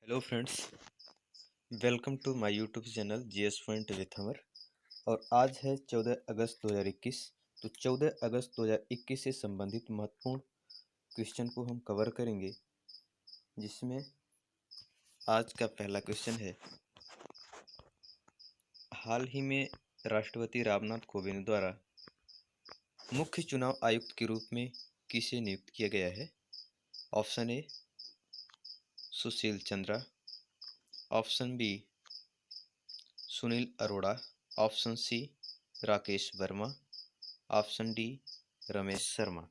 Hello friends, welcome to my YouTube channel GS point with हमर। और आज है 14 अगस्त 2021। तो 14 अगस्त 2021 से संबंधित महत्वपूर्ण क्वेश्चन को हम कवर करेंगे, जिसमें आज का पहला क्वेश्चन है, हाल ही में राष्ट्रपति रामनाथ कोविंद द्वारा मुख्य चुनाव आयुक्त के रूप में किसे नियुक्त किया गया है? Option A Sushil Chandra, option B Sunil Arora, option C Rakesh Verma, option D Ramesh Sharma.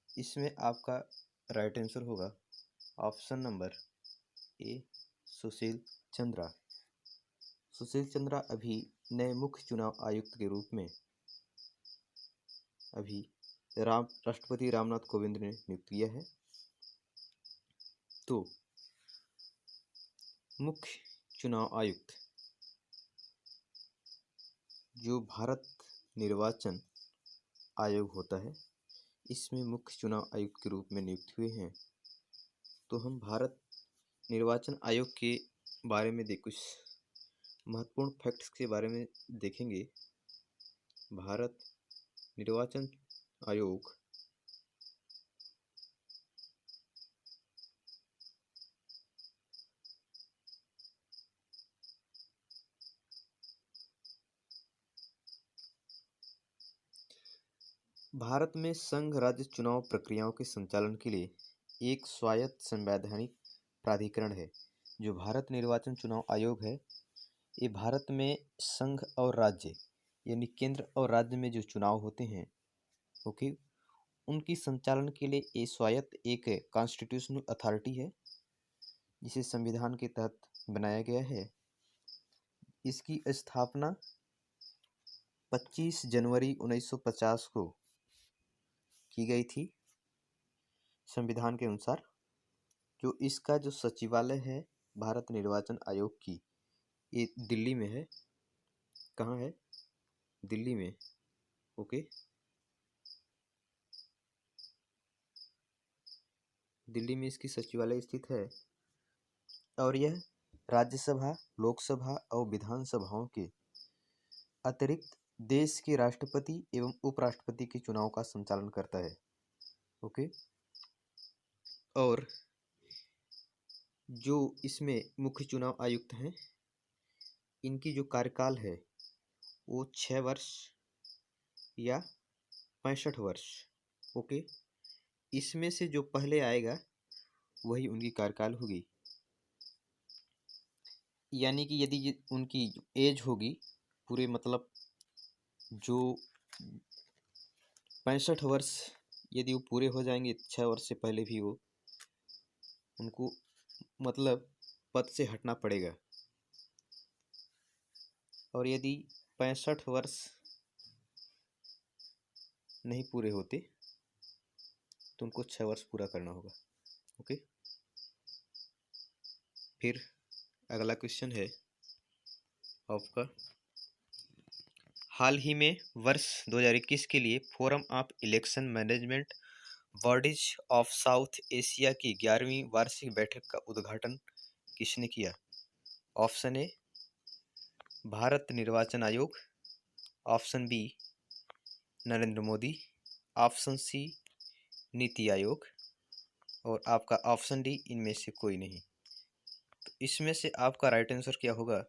इसमें आपका राइट आंसर होगा option number A Sushil Chandra. Sushil Chandra अभी नए मुख्य चुनाव आयुक्त के रूप में अभी राष्ट्रपति रामनाथ कोविंद ने नियुक्त किया है। तो मुख्य चुनाव आयुक्त जो भारत निर्वाचन आयोग होता है, इसमें मुख्य चुनाव आयुक्त के रूप में नियुक्त हुए हैं। तो हम भारत निर्वाचन आयोग के बारे में कुछ महत्वपूर्ण फैक्ट्स के बारे में देखेंगे। भारत निर्वाचन आयोग भारत में संघ राज्य चुनाव प्रक्रियाओं के संचालन के लिए एक स्वायत्त संवैधानिक प्राधिकरण है। जो भारत निर्वाचन चुनाव आयोग है, ये भारत में संघ और राज्य यानी केंद्र और राज्य में जो चुनाव होते हैं, ओके, उनकी संचालन के लिए ये स्वायत्त एक कॉन्स्टिट्यूशनल अथॉरिटी है, जिसे संविधान के तहत बनाया गया है। इसकी स्थापना 25 जनवरी 1950 को की गई थी संविधान के अनुसार। जो इसका जो सचिवालय है भारत निर्वाचन आयोग की, ये दिल्ली में है। कहाँ है? दिल्ली में, ओके। दिल्ली में इसकी सचिवालय स्थित है और यह राज्यसभा, लोकसभा और विधानसभाओं के अतिरिक्त देश के राष्ट्रपति एवं उपराष्ट्रपति के चुनाव का संचालन करता है, ओके। और जो इसमें मुख्य चुनाव आयुक्त हैं, इनकी जो कार्यकाल है वो 6 वर्ष या 65 वर्ष, ओके। इसमें से जो पहले आएगा वही उनकी कार्यकाल होगी। यानी कि यदि उनकी एज होगी पूरे, मतलब जो 65 वर्ष यदि वो पूरे हो जाएंगे 6 वर्ष से पहले भी, वो उनको मतलब पद से हटना पड़ेगा। और यदि 65 वर्ष नहीं पूरे होते तो उनको 6 वर्ष पूरा करना होगा, ओके। फिर अगला क्वेश्चन है आपका, हाल ही में वर्ष 2021 के लिए forum of election management bodies of south Asia की 11वीं वार्षिक बैठक का उद्घाटन किसने किया? ऑप्शन ए भारत निर्वाचन आयोग, option B Narendra Modi, option C NITI Aayog, और आपका ऑप्शन डी इनमें से कोई नहीं। तो इसमें से आपका राइट आंसर क्या होगा?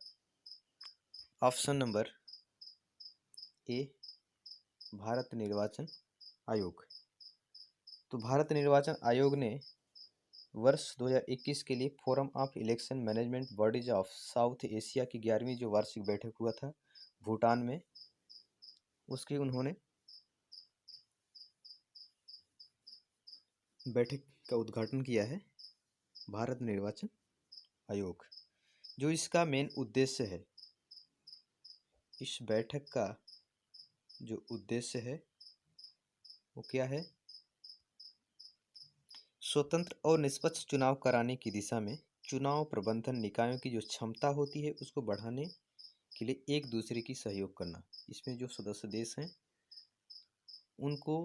ऑप्शन नंबर ए भारत निर्वाचन आयोग। तो भारत निर्वाचन आयोग ने वर्ष 2021 के लिए forum of election management bodies of south Asia की 11वीं जो वार्षिक बैठक हुआ था भूटान में, उसकी उन्होंने बैठक का उद्घाटन किया है। भारत निर्वाचन आयोग, जो इसका मेन उद्देश्य है, इस बैठक का जो उद्देश्य है वो क्या है? स्वतंत्र और निष्पक्ष चुनाव कराने की दिशा में चुनाव प्रबंधन निकायों की जो क्षमता होती है उसको बढ़ाने के लिए एक दूसरे की सहयोग करना। इसमें जो सदस्य देश हैं उनको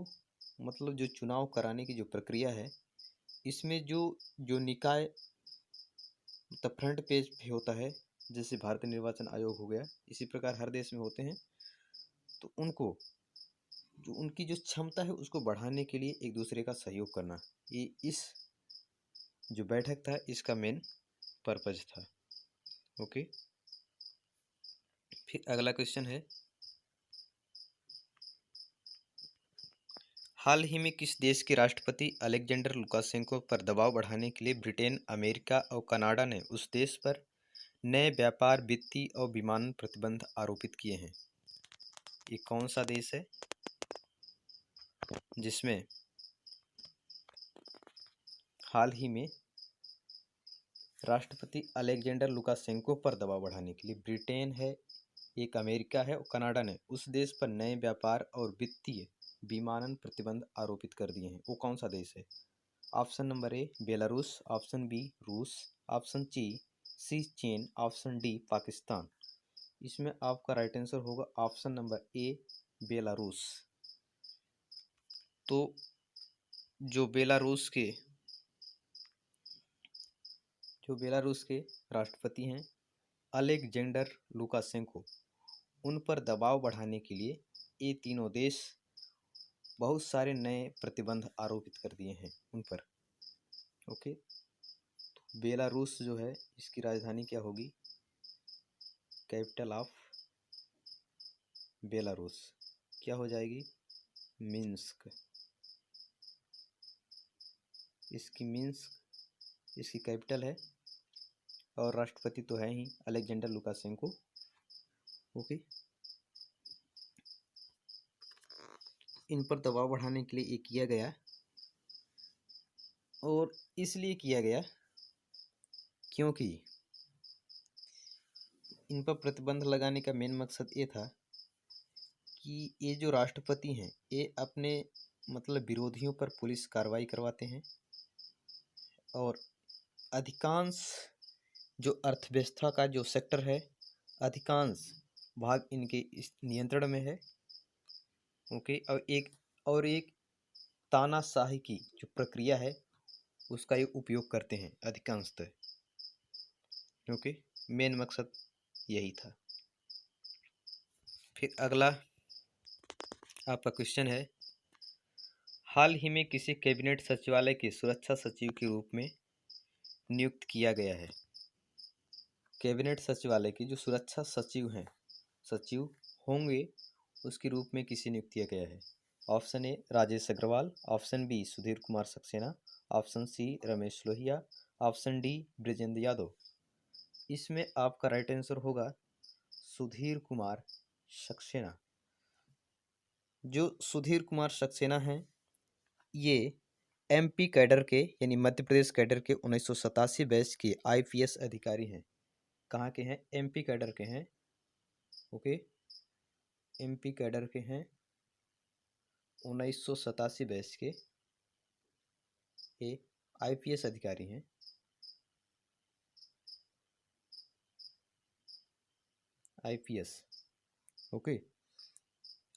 मतलब जो चुनाव कराने की जो प्रक्रिया है, इसमें जो जो निकाय द फ्रंट पेज पे होता है, जैसे भारतीय निर्वाचन आयोग हो गया, इसी प्रकार हर देश में होते हैं। तो उनको जो उनकी जो क्षमता है उसको बढ़ाने के लिए एक दूसरे का सहयोग करना, ये इस जो बैठक था इसका मेन पर्पज था। ओके, फिर अगला क्वेश्चन है, हाल ही में किस देश के राष्ट्रपति अलेक्जेंडर लुकाशेंको पर दबाव बढ़ाने के लिए ब्रिटेन, अमेरिका और कनाडा ने उस देश पर नए व्यापार, वित्तीय और विमानन प्रतिबंध आरोपित किए हैं? ये कौन सा देश है जिसमें हाल ही में राष्ट्रपति अलेक्जेंडर लुकाशेंको पर दबाव बढ़ाने के लिए ब्रिटेन है, एक अमेरिका है और कनाडा ने उस देश पर नए व्यापार और वित्तीय विमानन प्रतिबंध आरोपित कर दिए हैं? वो कौन सा देश है? Option number A Belarus, option B रूस, ऑप्शन सी चीन, ऑप्शन डी पाकिस्तान। इसमें आपका राइट आंसर होगा ऑप्शन नंबर ए बेलारूस। तो जो बेलारूस के राष्ट्रपति हैं अलेक्जेंडर लुकाशेंको, उन पर दबाव बढ़ाने के लिए ये तीनों देश बहुत सारे नए प्रतिबंध आरोपित कर दिए हैं उन पर। ओके, तो बेलारूस जो है इसकी राजधानी क्या होगी? कैपिटल ऑफ बेलारूस क्या हो जाएगी? मिन्स्क। इसकी कैपिटल है और राष्ट्रपति तो है ही अलेक्जेंडर लुकाशेंको। ओके, इन पर दबाव बढ़ाने के लिए ये किया गया, और इसलिए किया गया क्योंकि इन पर प्रतिबंध लगाने का मेन मकसद ये था कि ये जो राष्ट्रपति हैं ये अपने मतलब विरोधियों पर पुलिस कार्रवाई करवाते हैं, और अधिकांश जो अर्थव्यवस्था का जो सेक्टर है अधिकांश भाग इनके इस नियंत्रण में है। ओके, और एक तानाशाही की जो प्रक्रिया है उसका ये उपयोग करते हैं अधिकांशतः। ओके, मेन मकसद यही था। फिर अगला आपका क्वेश्चन है, हाल ही में किसी कैबिनेट सचिवालय के सुरक्षा सचिव के रूप में नियुक्त किया गया है? कैबिनेट सचिवालय की जो सुरक्षा सचिव होंगे उसके रूप में किसे नियुक्त किया गया है? Option A Rajesh Agarwal, option B Sudhir Kumar Saxena, option C Ramesh Lohia, option D Brijendra Yadav. इसमें आपका राइट आंसर होगा सुधीर कुमार सक्सेना। जो सुधीर कुमार सक्सेना हैं ये एमपी कैडर के यानी मध्य प्रदेश कैडर के 1987 बैच के आईपीएस अधिकारी हैं। कहाँ के हैं? एमपी कैडर के हैं। ओके, एमपी कैडर के हैं, 1987 बैच के ये आईपीएस अधिकारी हैं। आईपीएस। ओके,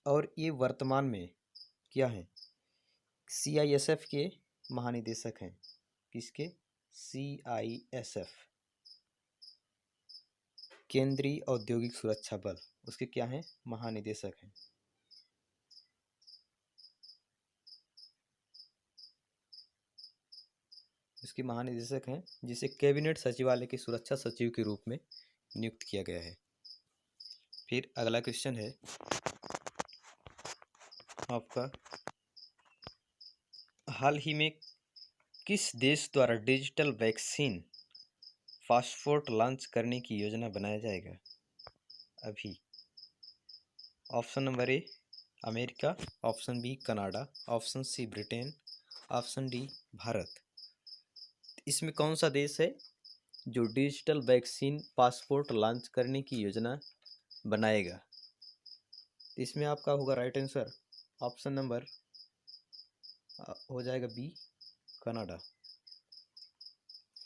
और ये वर्तमान में क्या है? सीआईएसएफ के महानिदेशक हैं। किसके? सीआईएसएफ, केंद्रीय औद्योगिक सुरक्षा बल, उसके क्या हैं? महानिदेशक हैं। उसके महानिदेशक हैं जिसे कैबिनेट सचिवालय के सुरक्षा सचिव के रूप में नियुक्त किया गया है। फिर अगला क्वेश्चन है आपका, हाल ही में किस देश द्वारा डिजिटल वैक्सीन पासपोर्ट लॉन्च करने की योजना बनाया जाएगा अभी? Option number A America, option B Canada, option C Britain, option D Bharat. इसमें कौन सा देश है जो डिजिटल वैक्सीन पासपोर्ट लॉन्च करने की योजना बनाएगा? इसमें आपका होगा राइट आंसर ऑप्शन नंबर हो जाएगा बी कनाडा।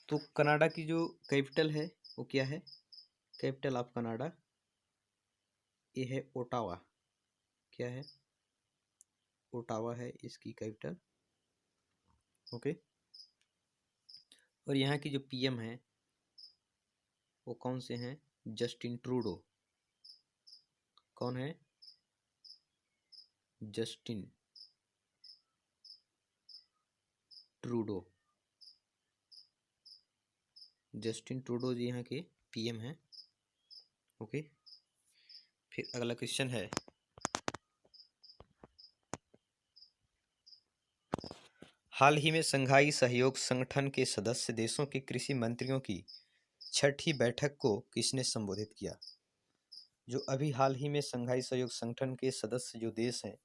तो कनाडा की जो कैपिटल है वो क्या है? कैपिटल ऑफ कनाडा ये है ओटावा। क्या है? ओटावा है इसकी कैपिटल। ओके, और यहाँ की जो पीएम है वो कौन से हैं? Justin Trudeau. कौन है? Justin Trudeau. जस्टिन ट्रूडो जी यहाँ के पीएम हैं। ओके, फिर अगला क्वेश्चन है, हाल ही में शंघाई सहयोग संगठन के सदस्य देशों के कृषि मंत्रियों की छठी बैठक को किसने संबोधित किया? जो अभी हाल ही में शंघाई सहयोग संगठन के सदस्य जो देश हैं,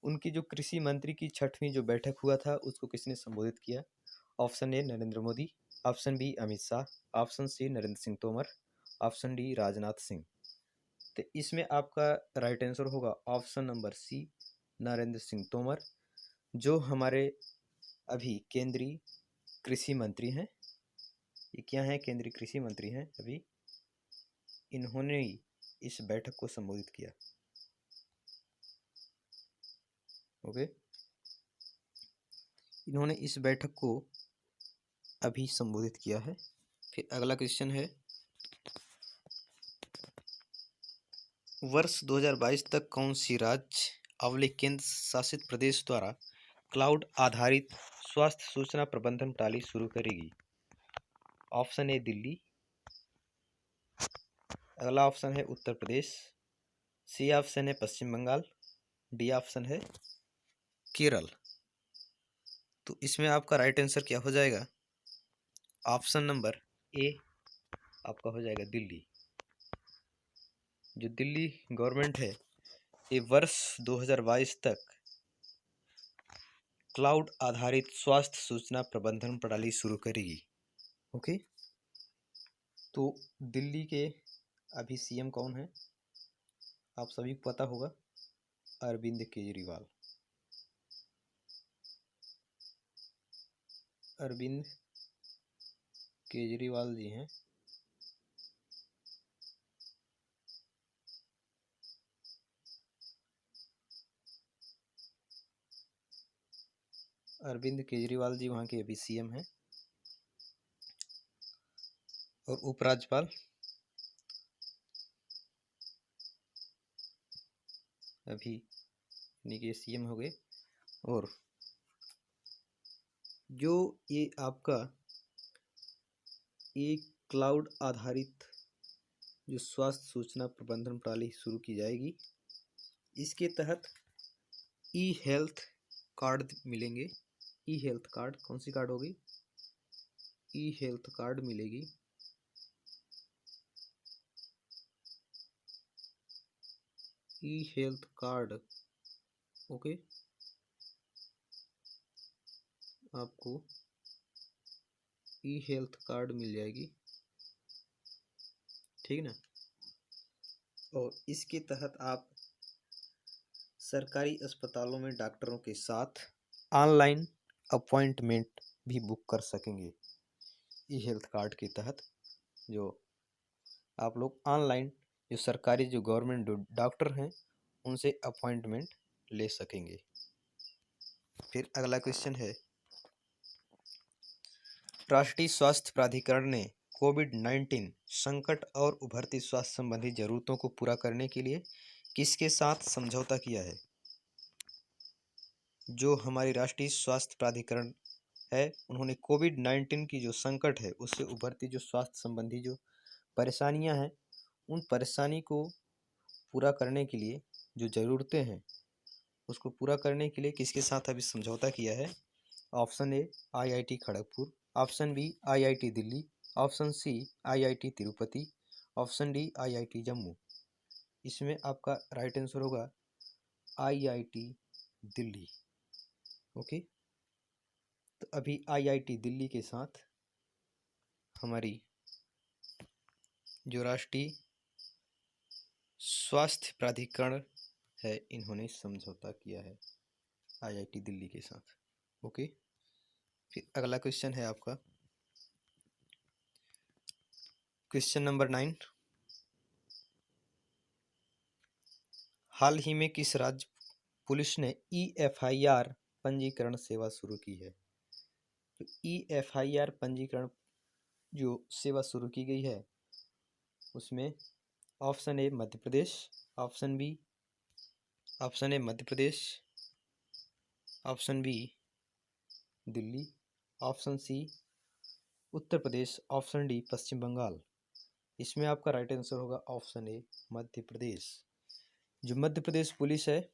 उनकी जो कृषि मंत्री की छठवीं जो बैठक हुआ था, उसको किसने संबोधित किया? Option A Narendra Modi, option B Amit Shah, option C Narendra Singh Tomar, option D Rajnath Singh. तो इसमें आपका राइट आंसर होगा option number C Narendra Singh Tomar, जो हमारे अभी केंद्रीय कृषि मंत्री हैं। ये क्या हैं? केंद्रीय कृषि मंत्री हैं अभी। इन्होंने ही इस बैठक को संबोधित किया। ओके, इन्होंने इस बैठक को अभी संबोधित किया है। फिर अगला क्वेश्चन है, वर्ष 2022 तक कौन सी राज्य अवले केंद्र शासित प्रदेश द्वारा क्लाउड आधारित स्वास्थ्य सूचना प्रबंधन प्रणाली शुरू करेगी? ऑप्शन ए दिल्ली, अगला ऑप्शन है उत्तर प्रदेश, सी ऑप्शन है पश्चिम बंगाल, डी ऑप्शन है केरल। तो इसमें आपका राइट आंसर क्या हो जाएगा? ऑप्शन नंबर ए आपका हो जाएगा दिल्ली। जो दिल्ली गवर्नमेंट है, ये वर्ष 2022 तक क्लाउड आधारित स्वास्थ्य सूचना प्रबंधन प्रणाली शुरू करेगी। ओके, तो दिल्ली के अभी सीएम कौन है? आप सभी को पता होगा, अरविंद केजरीवाल। अरविंद केजरीवाल जी हैं। अरविंद केजरीवाल जी वहाँ के अभी सीएम हैं। और उपराज्यपाल अभी इन्हीं के सीएम हो गए। और जो ये आपका एक क्लाउड आधारित जो स्वास्थ्य सूचना प्रबंधन प्रणाली शुरू की जाएगी, इसके तहत ई हेल्थ कार्ड मिलेंगे। ई हेल्थ कार्ड कौन सी कार्ड होगी? ई हेल्थ कार्ड मिलेगी। ई हेल्थ कार्ड, ओके, आपको ई हेल्थ कार्ड मिल जाएगी, ठीक ना। और इसके तहत आप सरकारी अस्पतालों में डॉक्टरों के साथ ऑनलाइन अपॉइंटमेंट भी बुक कर सकेंगे। ई हेल्थ कार्ड के तहत जो आप लोग ऑनलाइन जो सरकारी जो गवर्नमेंट डॉक्टर हैं, उनसे अपॉइंटमेंट ले सकेंगे। फिर अगला क्वेश्चन है, राष्ट्रीय स्वास्थ्य प्राधिकरण ने कोविड-19 संकट और उभरती स्वास्थ्य संबंधी जरूरतों को पूरा करने के लिए किसके साथ समझौता किया है? जो हमारी राष्ट्रीय स्वास्थ्य प्राधिकरण है, उन्होंने कोविड-19 की जो संकट है, उससे उभरती जो स्वास्थ्य संबंधी जो परेशानियां हैं, उन परेशानी को पूरा करने के लिए जो ज़रूरतें हैं, उसको पूरा करने के लिए किसके साथ अभी समझौता किया है? Option A IIT Kharagpur, option B IIT Delhi, option C IIT Tirupati, option D IIT Jammu. इसमें आपका राइट आंसर होगा आईआईटी दिल्ली। ओके, तो अभी आईआईटी दिल्ली के साथ हमारी जो राष्ट्रीय स्वास्थ्य प्राधिकरण है, इन्होंने समझौता किया है आईआईटी दिल्ली के साथ। ओके, फिर अगला क्वेश्चन है आपका क्वेश्चन नंबर 9, हाल ही में किस राज्य पुलिस ने ईएफआईआर पंजीकरण सेवा शुरू की है? तो ईएफआईआर पंजीकरण जो सेवा शुरू की गई है, उसमें option A Madhya Pradesh, option A Madhya Pradesh, option B Delhi, option C Uttar Pradesh, option D Paschim Bangal. इसमें आपका राइट आंसर होगा ऑप्शन ए मध्य प्रदेश। जो मध्य प्रदेश पुलिस है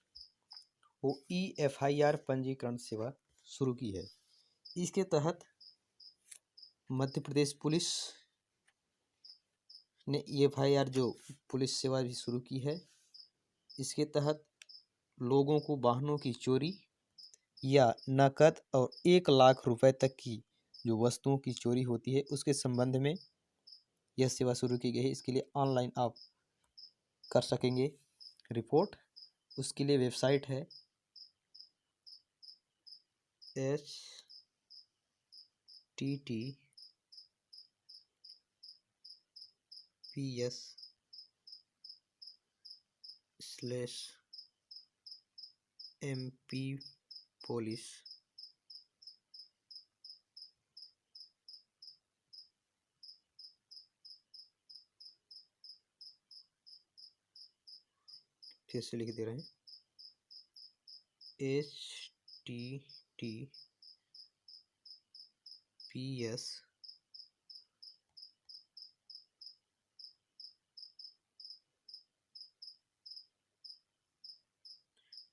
वो EFIR पंजीकरण सेवा शुरू की है। इसके तहत मध्य प्रदेश पुलिस ने EFIR जो पुलिस सेवा भी शुरू की है। इसके तहत लोगों को वाहनों की चोरी या नकद और 1 लाख रुपए तक की जो वस्तुओं की चोरी होती है उसके संबंध में यह सेवा शुरू की गई है। इसके लिए ऑनलाइन आप कर सकेंगे रिपोर्ट। उसके लिए वेबसाइट है https://mp-police फिर से लिख दे रहे हैं https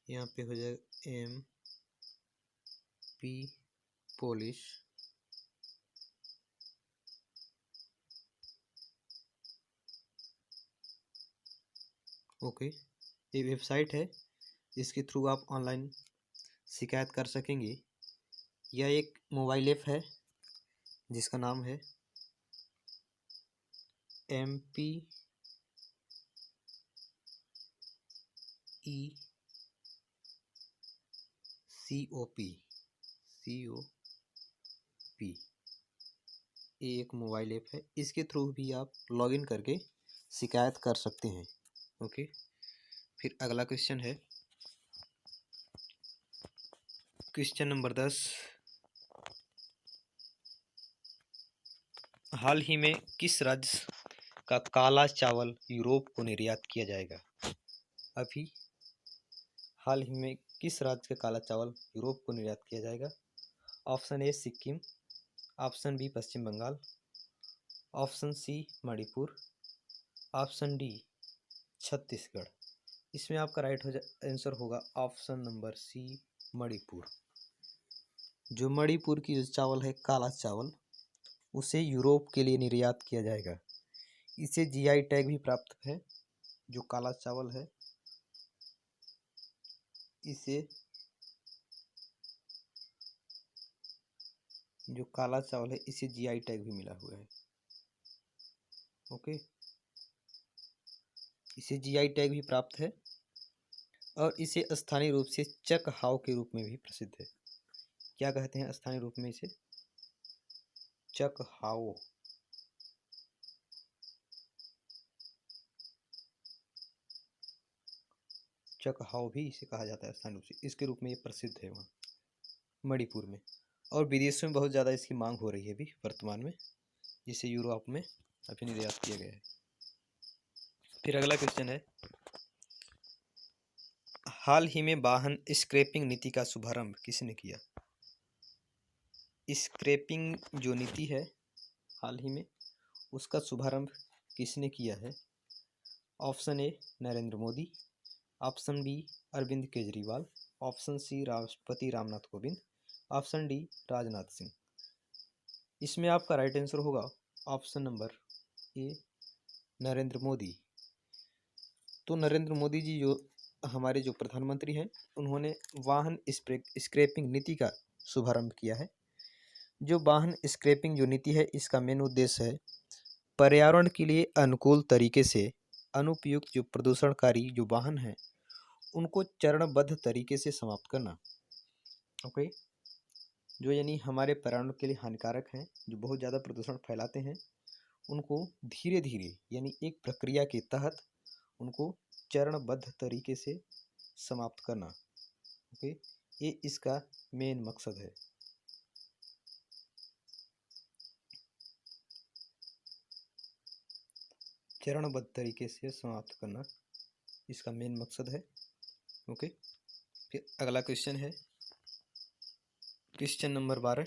यहाँ पे हो जाएगा mp-police ओके। ये वेबसाइट है, इसके थ्रू आप ऑनलाइन शिकायत कर सकेंगे। यह एक मोबाइल ऐप है जिसका नाम है MPECOP। ये एक मोबाइल ऐप है, इसके थ्रू भी आप लॉगिन करके शिकायत कर सकते हैं। ओके। फिर अगला क्वेश्चन है क्वेश्चन नंबर 10। हाल ही में किस राज्य का काला चावल यूरोप को निर्यात किया जाएगा? अभी हाल ही में किस राज्य का काला चावल यूरोप को निर्यात किया जाएगा? Option A Sikkim, option B Paschim Bengal, option C Manipur, option D Chhattisgarh. इसमें आपका राइट आंसर होगा ऑप्शन नंबर सी मणिपुर। जो मणिपुर की जो चावल है काला चावल, उसे यूरोप के लिए निर्यात किया जाएगा। इसे GI टैग भी प्राप्त है। जो काला चावल है इसे GI टैग भी मिला हुआ है। ओके, इसे GI टैग भी प्राप्त है और इसे स्थानीय रूप से चक हाव के रूप में भी प्रसिद्ध है। क्या कहते हैं स्थानीय रूप में इसे? चक हाव। चक हाव भी इसे कहा जाता है स्थानीय रूप से। इसके रूप में ये प्रसिद्ध है वहाँ मणिपुर में, और विदेशों में बहुत ज़्यादा इसकी मांग हो रही है अभी वर्तमान में, जिसे यूरोप में अभी निर्यात किया गया है। फिर अगला क्वेश्चन है, हाल ही में वाहन स्क्रैपिंग नीति का शुभारंभ किसने किया? स्क्रैपिंग जो नीति है हाल ही में, उसका शुभारंभ किसने किया है? Option A Narendra Modi, option B Arvind Kejriwal, option C राष्ट्रपति रामनाथ कोविंद, ऑप्शन डी राजनाथ सिंह। इसमें आपका राइट आंसर होगा option number A Narendra Modi. तो नरेंद्र मोदी जी जो हमारे जो प्रधानमंत्री हैं, उन्होंने वाहन स्क्रैपिंग नीति का शुभारंभ किया है। जो वाहन स्क्रैपिंग जो नीति है, इसका मेन उद्देश्य है पर्यावरण के लिए अनुकूल तरीके से अनुपयुक्त जो प्रदूषणकारी जो वाहन हैं उनको चरणबद्ध तरीके से समाप्त करना। ओके, जो यानी हमारे पर्यावरण के लिए हानिकारक हैं, जो बहुत ज़्यादा प्रदूषण फैलाते हैं, उनको धीरे धीरे यानी एक प्रक्रिया के तहत उनको चरणबद्ध तरीके से समाप्त करना। ओके, ये इसका मेन मकसद है। चरणबद्ध तरीके से समाप्त करना इसका मेन मकसद है। ओके, फिर अगला क्वेश्चन है क्वेश्चन नंबर 12।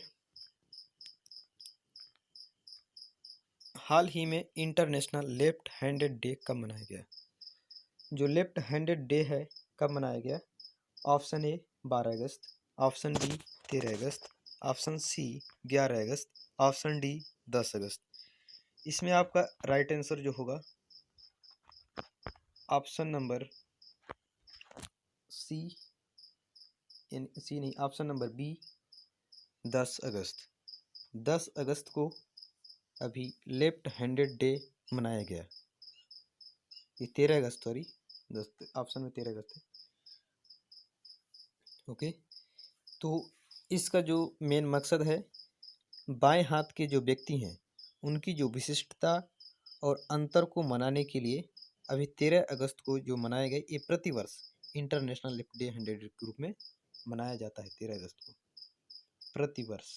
हाल ही में इंटरनेशनल लेफ्ट हैंडेड डे कब मनाया गया? जो लेफ्ट हैंडेड डे है कब मनाया गया? ऑप्शन ए 12 अगस्त, ऑप्शन बी 13 अगस्त, ऑप्शन सी 11 अगस्त, ऑप्शन डी 10 अगस्त। इसमें आपका राइट आंसर जो होगा ऑप्शन नंबर सी, सी नहीं, ऑप्शन नंबर बी 10 अगस्त। 10 अगस्त को अभी लेफ्ट हैंडेड डे मनाया गया। ये 13 अगस्त, सॉरी, 10 ऑप्शन में 13 अगस्त है। ओके, तो इसका जो मेन मकसद है, बाएं हाथ के जो व्यक्ति हैं उनकी जो विशिष्टता और अंतर को मनाने के लिए अभी 13 अगस्त को जो मनाया गया, ये प्रतिवर्ष इंटरनेशनल लेफ्ट डे हैंडेड के रूप में मनाया जाता है 13 अगस्त को, प्रतिवर्ष।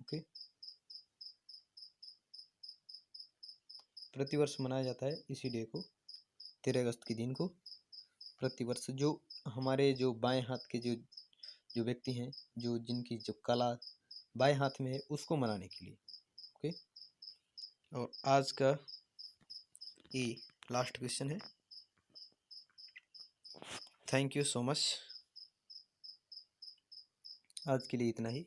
ओके, प्रतिवर्ष मनाया जाता है इसी डे को, 13 अगस्त के दिन को प्रतिवर्ष। जो हमारे जो बाएं हाथ के जो व्यक्ति हैं, जो जिनकी जो कला बाएं हाथ में है, उसको मनाने के लिए। ओके, और आज का ये लास्ट क्वेश्चन है। थैंक यू सो मच, आज के लिए इतना ही।